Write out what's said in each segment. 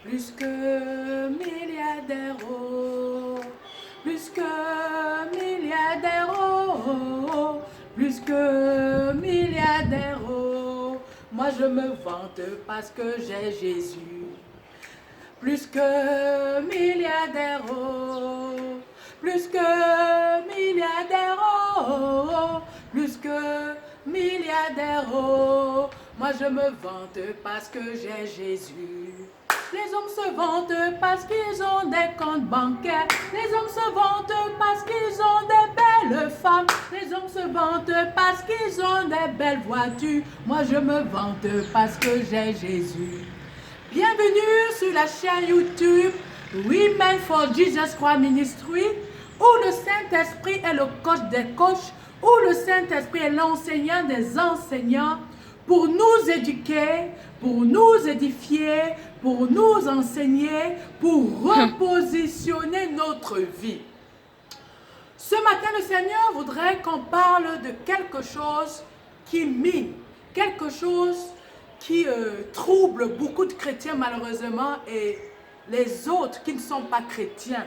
plus que milliardaire, oh, plus que milliardaire, oh, plus que milliardaire, oh. Moi je me vante parce que j'ai Jésus. Plus que milliardaire, oh, plus que milliardaire, oh, plus que milliardaire, oh. Moi je me vante parce que j'ai Jésus. Les hommes se vantent parce qu'ils ont des comptes bancaires. Les hommes se vantent parce qu'ils ont des belles femmes. Les hommes se vantent parce qu'ils ont des belles voitures. Moi je me vante parce que j'ai Jésus. Bienvenue sur la chaîne YouTube Women for Jesus Christ Ministry, où le Saint-Esprit est le coach des coachs, où le Saint-Esprit est l'enseignant des enseignants, pour nous éduquer, pour nous édifier, pour nous enseigner, pour repositionner notre vie. Ce matin, le Seigneur voudrait qu'on parle de quelque chose qui mine, quelque chose qui trouble beaucoup de chrétiens malheureusement et les autres qui ne sont pas chrétiens,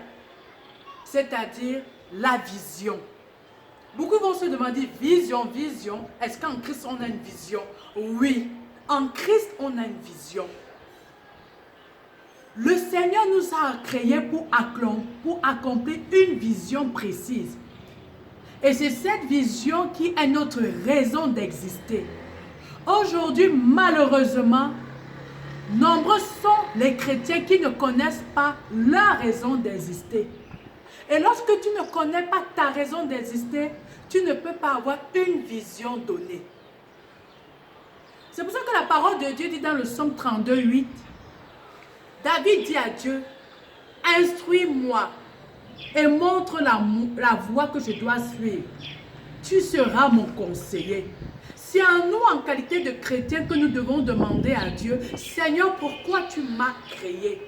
c'est-à-dire la vision. Beaucoup vont se demander, vision, vision, est-ce qu'en Christ on a une vision? Oui, en Christ on a une vision. Le Seigneur nous a créés pour accomplir une vision précise. Et c'est cette vision qui est notre raison d'exister. Aujourd'hui, malheureusement, nombreux sont les chrétiens qui ne connaissent pas leur raison d'exister. Et lorsque tu ne connais pas ta raison d'exister, tu ne peux pas avoir une vision donnée. C'est pour ça que la parole de Dieu dit dans le psaume 32, 8, David dit à Dieu, instruis-moi et montre la voie que je dois suivre. Tu seras mon conseiller. C'est à nous, en qualité de chrétiens, que nous devons demander à Dieu, Seigneur, pourquoi tu m'as créé?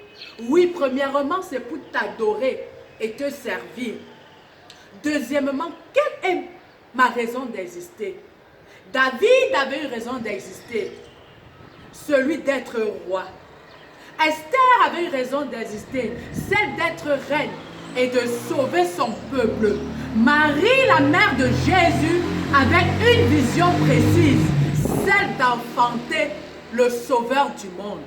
Oui, premièrement, c'est pour t'adorer et te servir. Deuxièmement, quelle est ma raison d'exister? David avait une raison d'exister, celui d'être roi. Esther avait une raison d'exister, celle d'être reine et de sauver son peuple. Marie, la mère de Jésus, avait une vision précise, celle d'enfanter le sauveur du monde.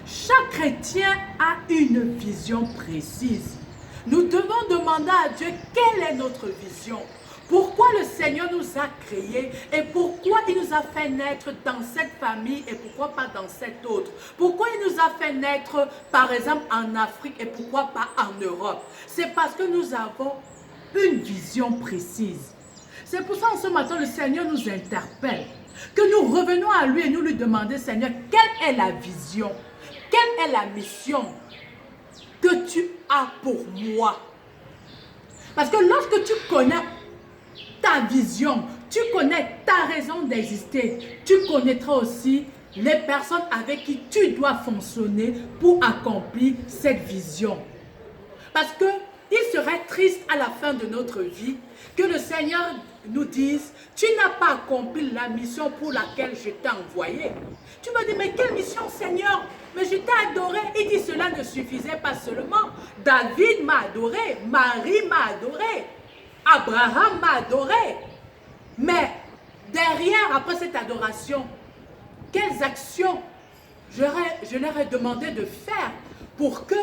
Chaque chrétien a une vision précise. Nous devons demander à Dieu quelle est notre vision. Pourquoi le Seigneur nous a créés et pourquoi il nous a fait naître dans cette famille et pourquoi pas dans cette autre? Pourquoi il nous a fait naître par exemple en Afrique et pourquoi pas en Europe? C'est parce que nous avons une vision précise. C'est pour ça en ce matin le Seigneur nous interpelle, que nous revenons à lui et nous lui demandons, Seigneur, quelle est la vision? Quelle est la mission que tu as pour moi? Parce que lorsque tu connais ta vision, tu connais ta raison d'exister, tu connaîtras aussi les personnes avec qui tu dois fonctionner pour accomplir cette vision. Parce que il serait triste à la fin de notre vie que le Seigneur nous dise, tu n'as pas accompli la mission pour laquelle je t'ai envoyé. Tu me dis, mais quelle mission, Seigneur? Mais je t'ai adoré. Il dit, cela ne suffisait pas seulement. David m'a adoré, Marie m'a adoré, Abraham m'a adoré. Mais derrière, après cette adoration, quelles actions je leur ai demandé de faire pour que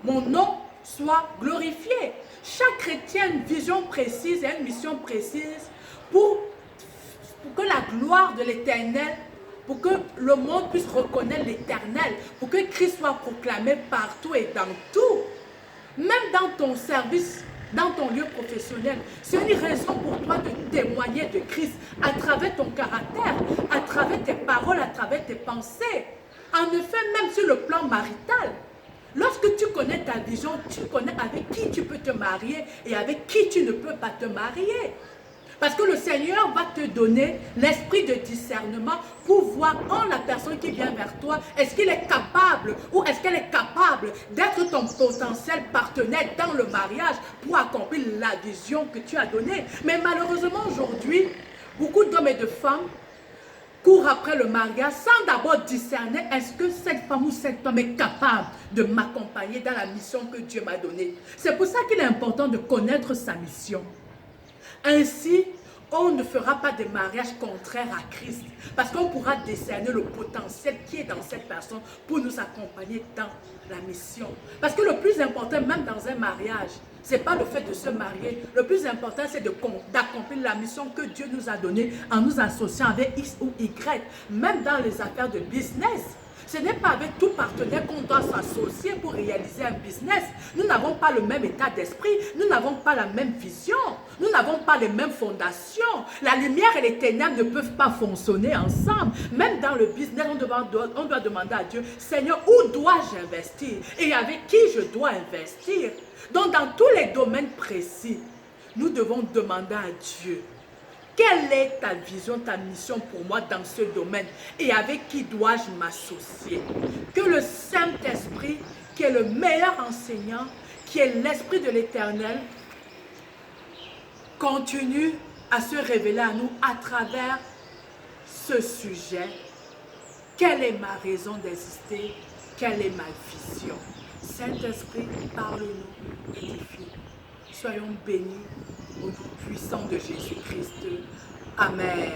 mon nom soit glorifié? Chaque chrétien a une vision précise et une mission précise pour que la gloire de l'Éternel, pour que le monde puisse reconnaître l'Éternel, pour que Christ soit proclamé partout et dans tout. Même dans ton service, dans ton lieu professionnel, c'est une raison pour toi de témoigner de Christ à travers ton caractère, à travers tes paroles, à travers tes pensées. En effet, même sur le plan marital, lorsque tu connais ta vision, tu connais avec qui tu peux te marier et avec qui tu ne peux pas te marier. Parce que le Seigneur va te donner l'esprit de discernement pour voir en la personne qui vient vers toi, est-ce qu'il est capable ou est-ce qu'elle est capable d'être ton potentiel partenaire dans le mariage pour accomplir la vision que tu as donnée. Mais malheureusement aujourd'hui, beaucoup d'hommes et de femmes cours après le mariage sans d'abord discerner est-ce que cette femme ou cet homme est capable de m'accompagner dans la mission que Dieu m'a donnée. C'est pour ça qu'il est important de connaître sa mission. Ainsi, on ne fera pas de mariage contraire à Christ parce qu'on pourra discerner le potentiel qui est dans cette personne pour nous accompagner dans la mission. Parce que le plus important, même dans un mariage, ce n'est pas le fait de se marier. Le plus important, c'est d'accomplir la mission que Dieu nous a donnée en nous associant avec X ou Y. Même dans les affaires de business. Ce n'est pas avec tout partenaire qu'on doit s'associer pour réaliser un business. Nous n'avons pas le même état d'esprit, nous n'avons pas la même vision, nous n'avons pas les mêmes fondations. La lumière et les ténèbres ne peuvent pas fonctionner ensemble. Même dans le business, on doit demander à Dieu, Seigneur, où dois-je investir et avec qui je dois investir? Donc dans tous les domaines précis, nous devons demander à Dieu, quelle est ta vision, ta mission pour moi dans ce domaine et avec qui dois-je m'associer? Que le Saint-Esprit, qui est le meilleur enseignant, qui est l'Esprit de l'Éternel, continue à se révéler à nous à travers ce sujet. Quelle est ma raison d'exister? Quelle est ma vision? Saint-Esprit, parle-nous, édifie. Soyons bénis au nom puissant de Jésus-Christ. Amen.